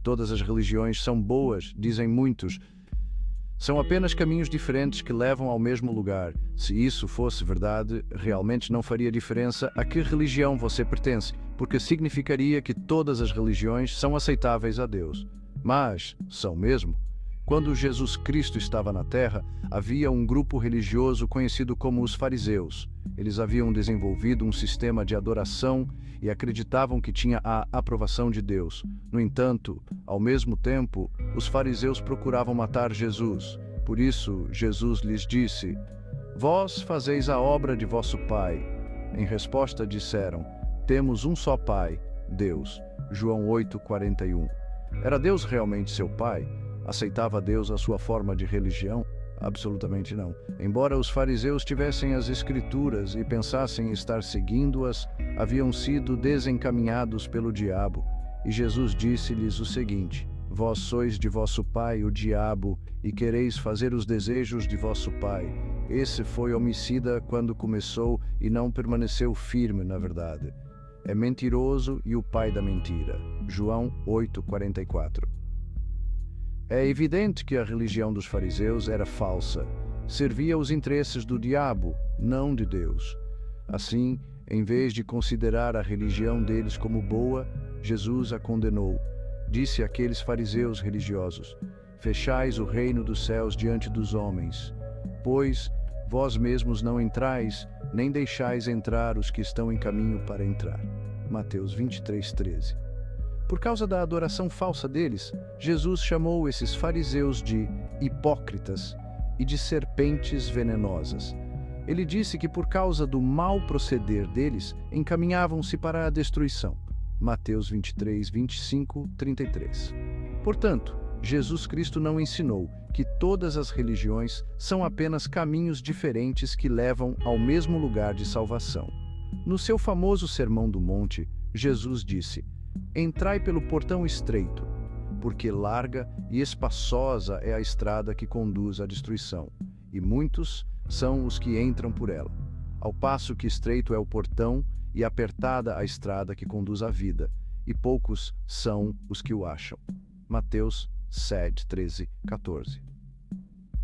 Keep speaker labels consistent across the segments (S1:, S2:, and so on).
S1: Todas as religiões são boas, dizem muitos. São apenas caminhos diferentes que levam ao mesmo lugar. Se isso fosse verdade, realmente não faria diferença a que religião você pertence, porque significaria que todas as religiões são aceitáveis a Deus. Mas são mesmo? Quando Jesus Cristo estava na Terra, havia um grupo religioso conhecido como os fariseus. Eles haviam desenvolvido um sistema de adoração e acreditavam que tinha a aprovação de Deus. No entanto, ao mesmo tempo, os fariseus procuravam matar Jesus. Por isso, Jesus lhes disse: "Vós fazeis a obra de vosso Pai." Em resposta, disseram: "Temos um só Pai, Deus." João 8:41. Era Deus realmente seu Pai? Aceitava Deus a sua forma de religião? Absolutamente não. Embora os fariseus tivessem as Escrituras e pensassem estar seguindo-as, haviam sido desencaminhados pelo diabo. E Jesus disse-lhes o seguinte: "Vós sois de vosso pai, o diabo, e quereis fazer os desejos de vosso pai." Esse foi homicida quando começou e não permaneceu firme na verdade. É mentiroso e o pai da mentira. João 8:44. É evidente que a religião dos fariseus era falsa. Servia aos interesses do diabo, não de Deus. Assim, em vez de considerar a religião deles como boa, Jesus a condenou. Disse àqueles fariseus religiosos: "Fechais o reino dos céus diante dos homens, pois vós mesmos não entrais, nem deixais entrar os que estão em caminho para entrar." Mateus 23:13. Por causa da adoração falsa deles, Jesus chamou esses fariseus de hipócritas e de serpentes venenosas. Ele disse que por causa do mau proceder deles, encaminhavam-se para a destruição. Mateus 23, 25, 33. Portanto, Jesus Cristo não ensinou que todas as religiões são apenas caminhos diferentes que levam ao mesmo lugar de salvação. No seu famoso Sermão do Monte, Jesus disse: "Entrai pelo portão estreito, porque larga e espaçosa é a estrada que conduz à destruição, e muitos são os que entram por ela. Ao passo que estreito é o portão e apertada a estrada que conduz à vida, e poucos são os que o acham." Mateus 7, 13, 14.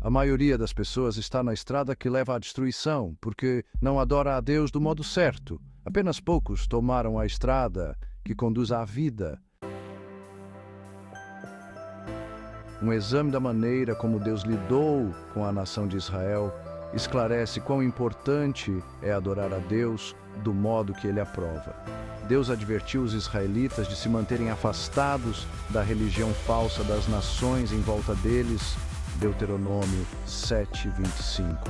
S1: A maioria das pessoas está na estrada que leva à destruição, porque não adora a Deus do modo certo. Apenas poucos tomaram a estrada que conduz à vida. Um exame da maneira como Deus lidou com a nação de Israel esclarece quão importante é adorar a Deus do modo que Ele aprova. Deus advertiu os israelitas de se manterem afastados da religião falsa das nações em volta deles. Deuteronômio 7:25.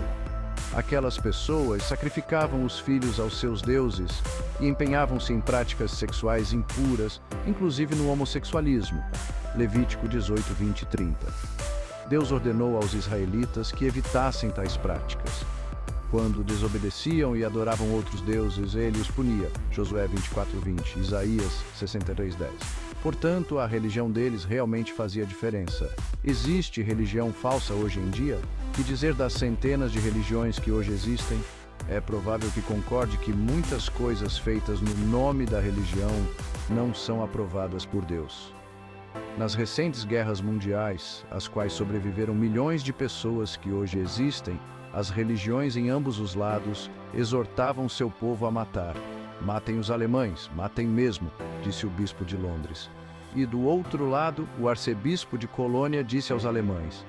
S1: Aquelas pessoas sacrificavam os filhos aos seus deuses e empenhavam-se em práticas sexuais impuras, inclusive no homossexualismo. Levítico 18, 20 e 30. Deus ordenou aos israelitas que evitassem tais práticas. Quando desobedeciam e adoravam outros deuses, ele os punia. Josué 24:20, Isaías 63:10. Portanto, a religião deles realmente fazia diferença. Existe religião falsa hoje em dia? Que dizer das centenas de religiões que hoje existem? É provável que concorde que muitas coisas feitas no nome da religião não são aprovadas por Deus. Nas recentes guerras mundiais, às quais sobreviveram milhões de pessoas que hoje existem, as religiões em ambos os lados exortavam seu povo a matar. "Matem os alemães, matem mesmo", disse o bispo de Londres. E do outro lado, o arcebispo de Colônia disse aos alemães: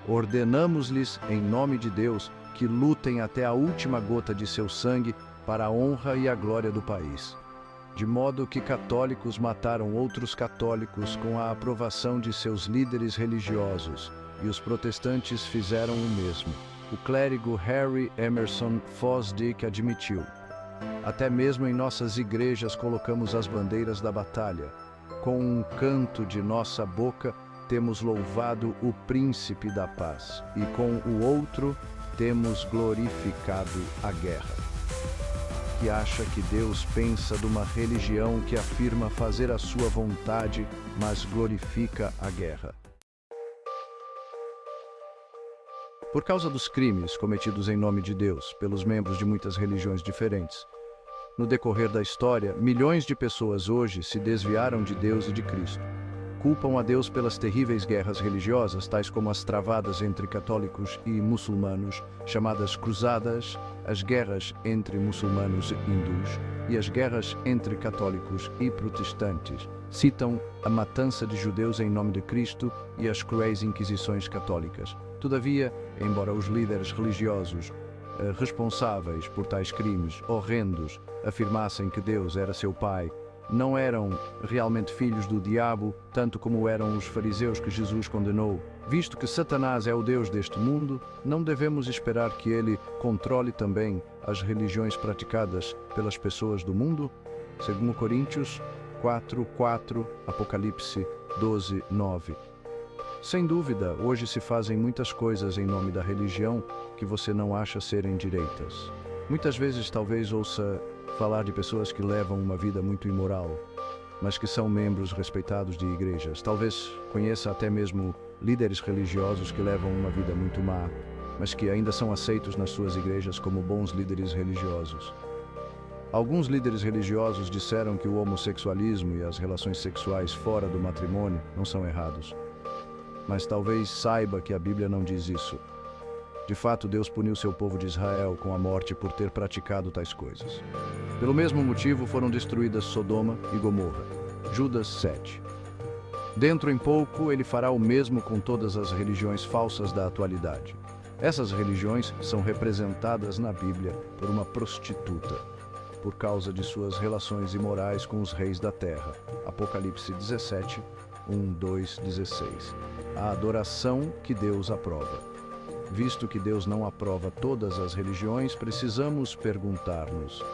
S1: "Ordenamos-lhes, em nome de Deus, que lutem até a última gota de seu sangue para a honra e a glória do país." De modo que católicos mataram outros católicos com a aprovação de seus líderes religiosos, e os protestantes fizeram o mesmo. O clérigo Harry Emerson Fosdick admitiu: "Até mesmo em nossas igrejas colocamos as bandeiras da batalha. Com um canto de nossa boca temos louvado o Príncipe da Paz, e com o outro temos glorificado a guerra." Que acha que Deus pensa de uma religião que afirma fazer a sua vontade, mas glorifica a guerra? Por causa dos crimes cometidos em nome de Deus pelos membros de muitas religiões diferentes, No decorrer da história, milhões de pessoas hoje se desviaram de Deus e de Cristo. Culpam a Deus pelas terríveis guerras religiosas, tais como as travadas entre católicos e muçulmanos, chamadas cruzadas, as guerras entre muçulmanos e hindus e as guerras entre católicos e protestantes. Citam a matança de judeus em nome de Cristo e as cruéis inquisições católicas. Todavia, embora os líderes religiosos responsáveis por tais crimes horrendos afirmassem que Deus era seu pai, não eram realmente filhos do diabo, tanto como eram os fariseus que Jesus condenou. Visto que Satanás é o Deus deste mundo, não devemos esperar que ele controle também as religiões praticadas pelas pessoas do mundo? Segundo Coríntios 4:4, Apocalipse 12:9. Sem dúvida, hoje se fazem muitas coisas em nome da religião que você não acha serem direitas. Muitas vezes talvez ouça falar de pessoas que levam uma vida muito imoral, mas que são membros respeitados de igrejas. Talvez conheça até mesmo líderes religiosos que levam uma vida muito má, mas que ainda são aceitos nas suas igrejas como bons líderes religiosos. Alguns líderes religiosos disseram que o homossexualismo e as relações sexuais fora do matrimônio não são errados. Mas talvez saiba que a Bíblia não diz isso. De fato, Deus puniu seu povo de Israel com a morte por ter praticado tais coisas. Pelo mesmo motivo foram destruídas Sodoma e Gomorra. Judas 7. Dentro em pouco, ele fará o mesmo com todas as religiões falsas da atualidade. Essas religiões são representadas na Bíblia por uma prostituta, por causa de suas relações imorais com os reis da terra. Apocalipse 17, 1, 2, 16. A adoração que Deus aprova. Visto que Deus não aprova todas as religiões, precisamos perguntar-nos: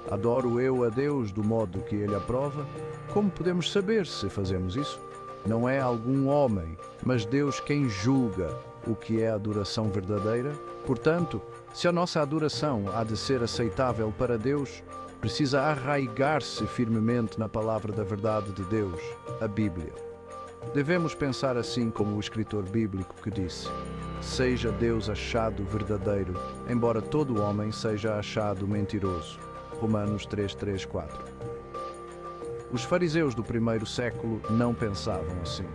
S1: adoro eu a Deus do modo que Ele aprova? Como podemos saber se fazemos isso? Não é algum homem, mas Deus quem julga o que é adoração verdadeira. Portanto, se a nossa adoração há de ser aceitável para Deus, precisa arraigar-se firmemente na palavra da verdade de Deus, a Bíblia. Devemos pensar assim como o escritor bíblico que disse: seja Deus achado verdadeiro, embora todo homem seja achado mentiroso. Romanos 3:3-4. Os fariseus do primeiro século não pensavam assim.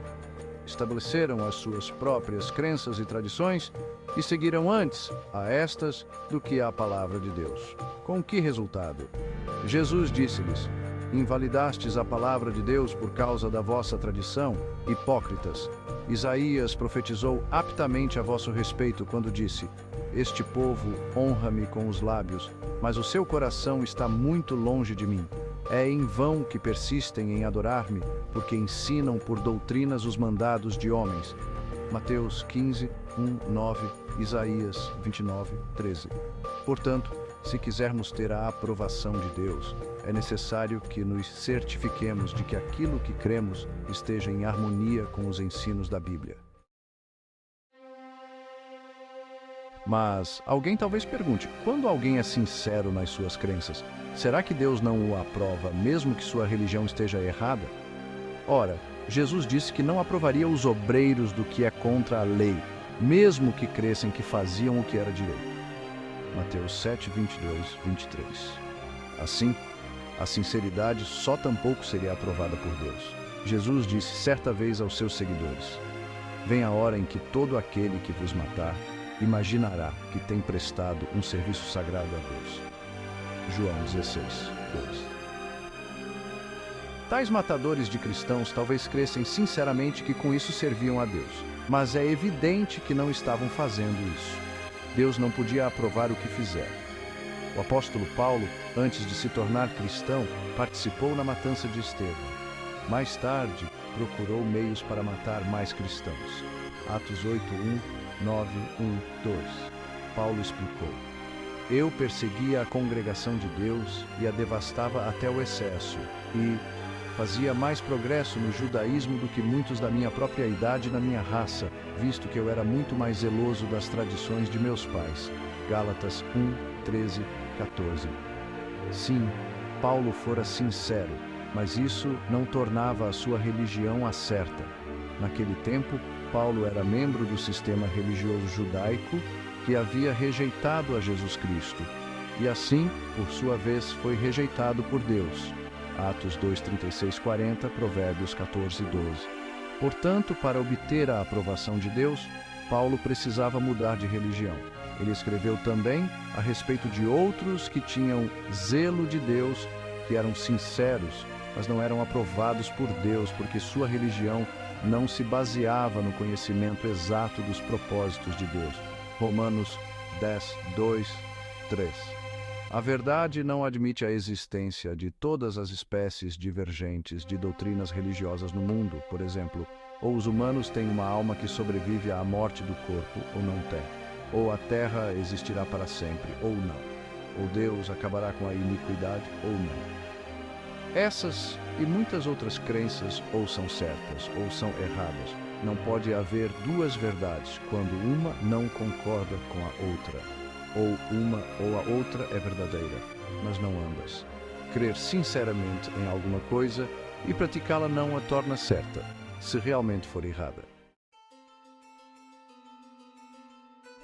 S1: Estabeleceram as suas próprias crenças e tradições e seguiram antes a estas do que a palavra de Deus. Com que resultado? Jesus disse-lhes: invalidastes a palavra de Deus por causa da vossa tradição, hipócritas. Isaías profetizou aptamente a vosso respeito quando disse: este povo honra-me com os lábios, mas o seu coração está muito longe de mim. É em vão que persistem em adorar-me, porque ensinam por doutrinas os mandados de homens. Mateus 15, 1, 9, Isaías 29, 13. Portanto, se quisermos ter a aprovação de Deus, é necessário que nos certifiquemos de que aquilo que cremos esteja em harmonia com os ensinos da Bíblia. Mas alguém talvez pergunte: quando alguém é sincero nas suas crenças, será que Deus não o aprova, mesmo que sua religião esteja errada? Ora, Jesus disse que não aprovaria os obreiros do que é contra a lei, mesmo que crescem que faziam o que era direito. Mateus 7, 22, 23. Assim, a sinceridade só tampouco seria aprovada por Deus. Jesus disse certa vez aos seus seguidores: vem a hora em que todo aquele que vos matar imaginará que tem prestado um serviço sagrado a Deus. João 16, 2. Tais matadores de cristãos talvez crescem sinceramente que com isso serviam a Deus, mas é evidente que não estavam fazendo isso. Deus não podia aprovar o que fizeram. O apóstolo Paulo, antes de se tornar cristão, participou na matança de Estevão. Mais tarde, procurou meios para matar mais cristãos. Atos 8:1, 9:1-2. Paulo explicou: eu perseguia a congregação de Deus e a devastava até o excesso, e fazia mais progresso no judaísmo do que muitos da minha própria idade na minha raça, visto que eu era muito mais zeloso das tradições de meus pais. Gálatas 1:13-14. Sim, Paulo fora sincero, mas isso não tornava a sua religião a certa. Naquele tempo, Paulo era membro do sistema religioso judaico que havia rejeitado a Jesus Cristo. e assim, por sua vez, foi rejeitado por Deus. Atos 2:36-40, Provérbios 14:12. Portanto, para obter a aprovação de Deus, Paulo precisava mudar de religião. Ele escreveu também a respeito de outros que tinham zelo de Deus, que eram sinceros, mas não eram aprovados por Deus, porque sua religião não se baseava no conhecimento exato dos propósitos de Deus. Romanos 10:2-3. A verdade não admite a existência de todas as espécies divergentes de doutrinas religiosas no mundo. Por exemplo, ou os humanos têm uma alma que sobrevive à morte do corpo, ou não têm. Ou a terra existirá para sempre, ou não. Ou Deus acabará com a iniquidade, ou não. Essas e muitas outras crenças ou são certas ou são erradas. Não pode haver duas verdades quando uma não concorda com a outra. Ou uma ou a outra é verdadeira, mas não ambas. Crer sinceramente em alguma coisa e praticá-la não a torna certa, se realmente for errada.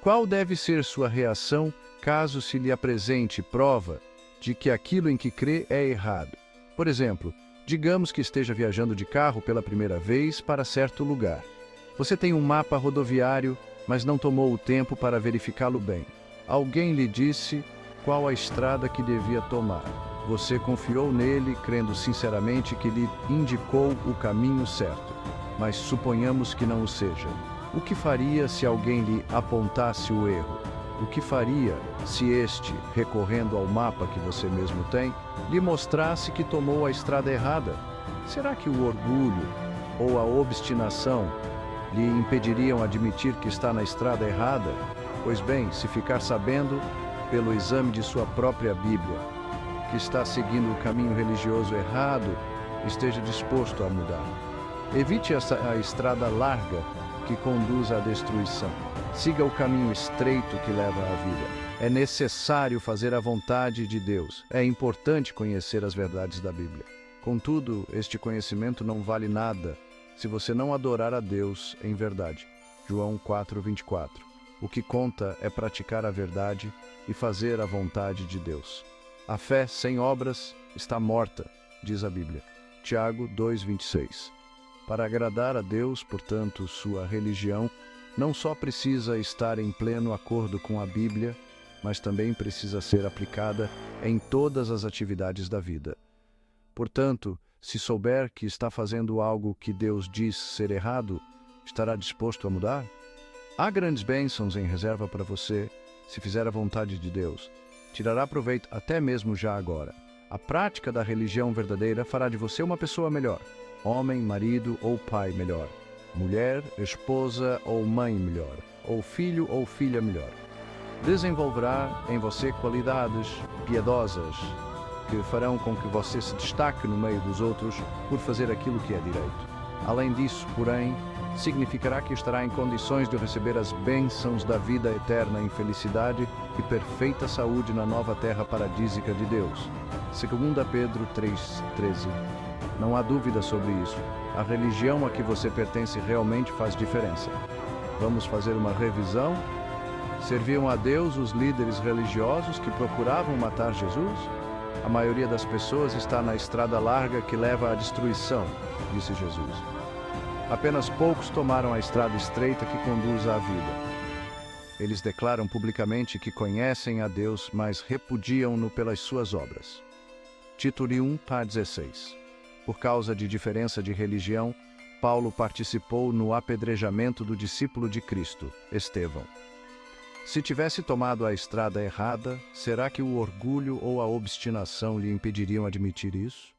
S1: Qual deve ser sua reação caso se lhe apresente prova de que aquilo em que crê é errado? Por exemplo, digamos que esteja viajando de carro pela primeira vez para certo lugar. Você tem um mapa rodoviário, mas não tomou o tempo para verificá-lo bem. Alguém lhe disse qual a estrada que devia tomar. Você confiou nele, crendo sinceramente que lhe indicou o caminho certo. Mas suponhamos que não o seja. O que faria se alguém lhe apontasse o erro? O que faria se este, recorrendo ao mapa que você mesmo tem, lhe mostrasse que tomou a estrada errada? Será que o orgulho ou a obstinação lhe impediriam admitir que está na estrada errada? Pois bem, se ficar sabendo, pelo exame de sua própria Bíblia, que está seguindo o caminho religioso errado, esteja disposto a mudar. Evite a estrada larga que conduz à destruição. Siga o caminho estreito que leva à vida. É necessário fazer a vontade de Deus. É importante conhecer as verdades da Bíblia. Contudo, este conhecimento não vale nada se você não adorar a Deus em verdade. João 4:24. O que conta é praticar a verdade e fazer a vontade de Deus. A fé sem obras está morta, diz a Bíblia. Tiago 2:26. Para agradar a Deus, portanto, sua religião não só precisa estar em pleno acordo com a Bíblia, mas também precisa ser aplicada em todas as atividades da vida. Portanto, se souber que está fazendo algo que Deus diz ser errado, estará disposto a mudar? Há grandes bênçãos em reserva para você, se fizer a vontade de Deus. Tirará proveito até mesmo já agora. A prática da religião verdadeira fará de você uma pessoa melhor. Homem, marido ou pai melhor. Mulher, esposa ou mãe melhor. Ou filho ou filha melhor. Desenvolverá em você qualidades piedosas que farão com que você se destaque no meio dos outros por fazer aquilo que é direito. Além disso, porém, significará que estará em condições de receber as bênçãos da vida eterna em felicidade e perfeita saúde na nova terra paradísica de Deus. 2 Pedro 3:13. Não há dúvida sobre isso. A religião a que você pertence realmente faz diferença. Vamos fazer uma revisão? Serviam a Deus os líderes religiosos que procuravam matar Jesus? A maioria das pessoas está na estrada larga que leva à destruição, disse Jesus. Apenas poucos tomaram a estrada estreita que conduz à vida. Eles declaram publicamente que conhecem a Deus, mas repudiam-no pelas suas obras. Tito 1:16. Por causa de diferença de religião, Paulo participou no apedrejamento do discípulo de Cristo, Estevão. Se tivesse tomado a estrada errada, será que o orgulho ou a obstinação lhe impediriam admitir isso?